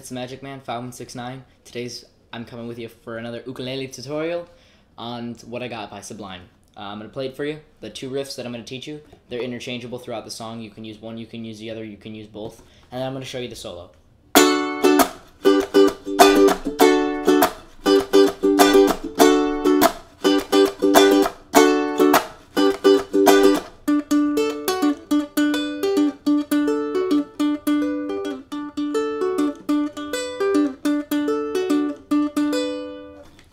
it's Magic Man 5169. I'm coming with you for another ukulele tutorial on What I Got by Sublime. I'm going to play it for you. The two riffs that I'm going to teach you, they're interchangeable throughout the song. You can use one, you can use the other, you can use both. And then I'm going to show you the solo.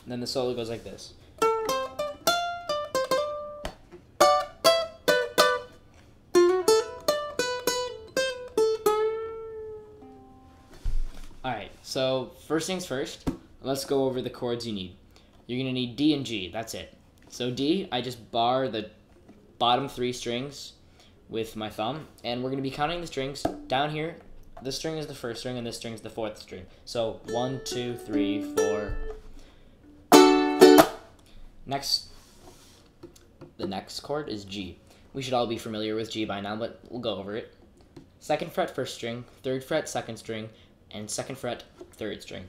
Then the solo goes like this. Alright, so first things first, let's go over the chords you need. You're going to need D and G, that's it. So D, I just bar the bottom three strings with my thumb, and we're going to be counting the strings. Down here, this string is the first string, and this string is the fourth string. So 1, 2, 3, 4... The next chord is G. We should all be familiar with G by now, but we'll go over it. Second fret, first string, third fret, second string, and second fret, third string.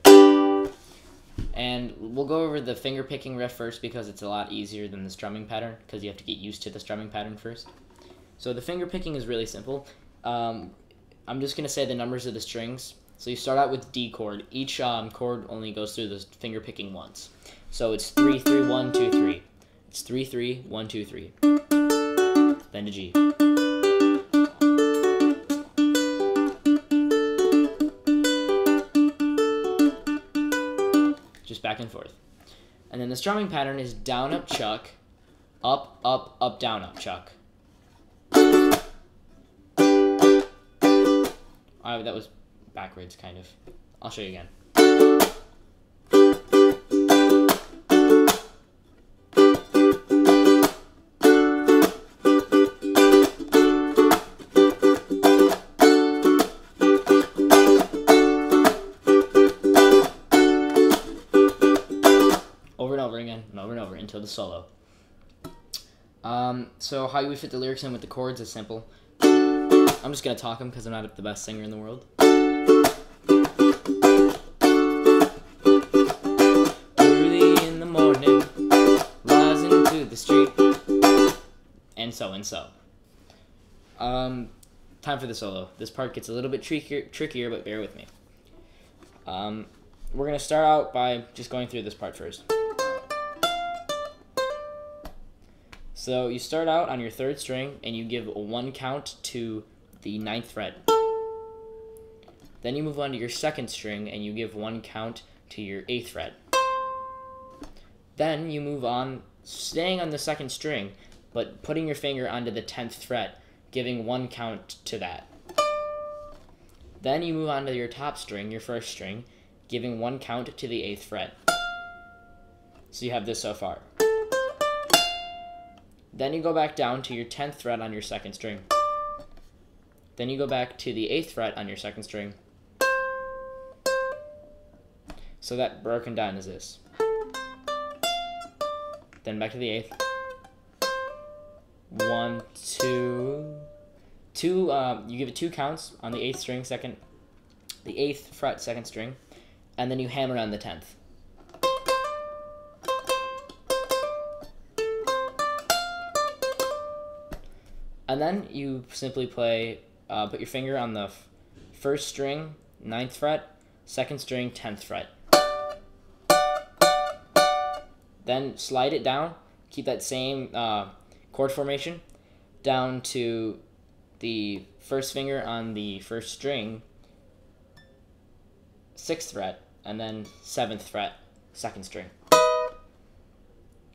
And we'll go over the finger picking riff first because it's a lot easier than the strumming pattern because you have to get used to the strumming pattern first. So the finger picking is really simple. I'm just going to say the numbers of the strings. So you start out with D chord. Each chord only goes through the finger picking once. So it's 3, 3, 1, 2, 3. It's 3, 3, 1, 2, 3. Then to G. Just back and forth. And then the strumming pattern is down, up, chuck, up, up, up, down, up, chuck. Alright, that was backwards, kind of. I'll show you again. Over and over again, and over and over until the solo. So how you fit the lyrics in with the chords is simple. I'm just going to talk them because I'm not the best singer in the world. Early in the morning, rising to the street, and so and so. Time for the solo. This part gets a little bit trickier, but bear with me. We're going to start out by just going through this part first. So you start out on your third string and you give a 1 count to the 9th fret. Then you move on to your second string and you give 1 count to your 8th fret. Then you move on, staying on the second string, but putting your finger onto the 10th fret, giving 1 count to that. Then you move on to your top string, your first string, giving 1 count to the 8th fret. So you have this so far. Then you go back down to your 10th fret on your second string. Then you go back to the 8th fret on your second string. So that broken down is this. Then back to the 8th. 1, 2, 2. You give it 2 counts on the 8th string, the 8th fret, second string, and then you hammer on the 10th. And then you simply play, put your finger on the first string, 9th fret, second string, 10th fret. Then slide it down, keep that same chord formation, down to the first finger on the first string, 6th fret, and then 7th fret, second string.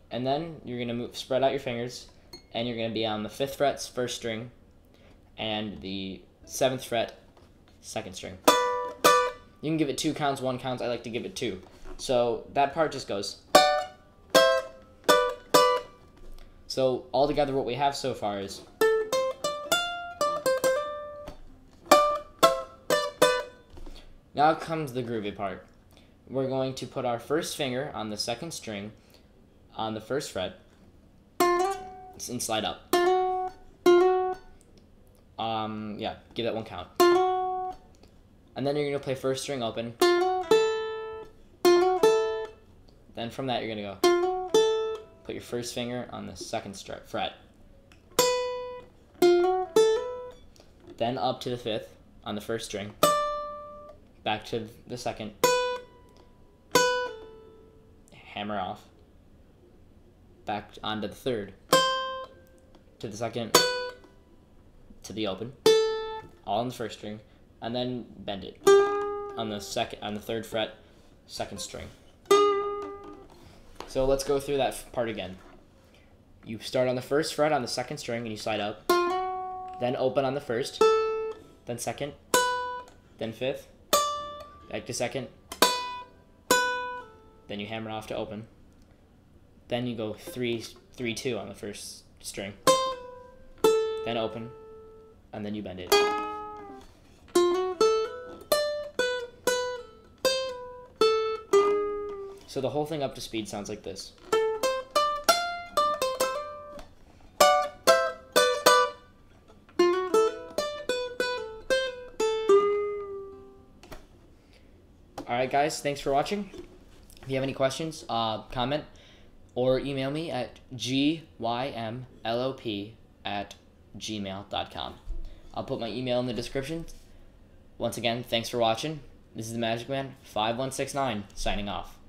And then you're going to spread out your fingers, and you're going to be on the 5th fret, first string, and the 7th fret, second string. You can give it 2 counts, 1 count. I like to give it 2. So that part just goes. So altogether what we have so far is. Now comes the groovy part. We're going to put our first finger on the second string on the first fret, and slide up. Yeah, give that 1 count. And then you're going to play first string open. Then from that, you're going to go put your first finger on the second fret. Then up to the fifth on the first string. Back to the second. Hammer off. Back onto the third. To the second. To the open. All on the first string. And then bend it on the third fret, second string. So let's go through that part again. You start on the first fret on the second string and you slide up, then open on the first, then second, then fifth, back to second, then you hammer off to open, then you go 3-2 on the first string, then open, and then you bend it. So the whole thing up to speed sounds like this. Alright guys, thanks for watching. If you have any questions, comment or email me at gymlop@gmail.com. I'll put my email in the description. Once again, thanks for watching. This is the Magic Man 5169 signing off.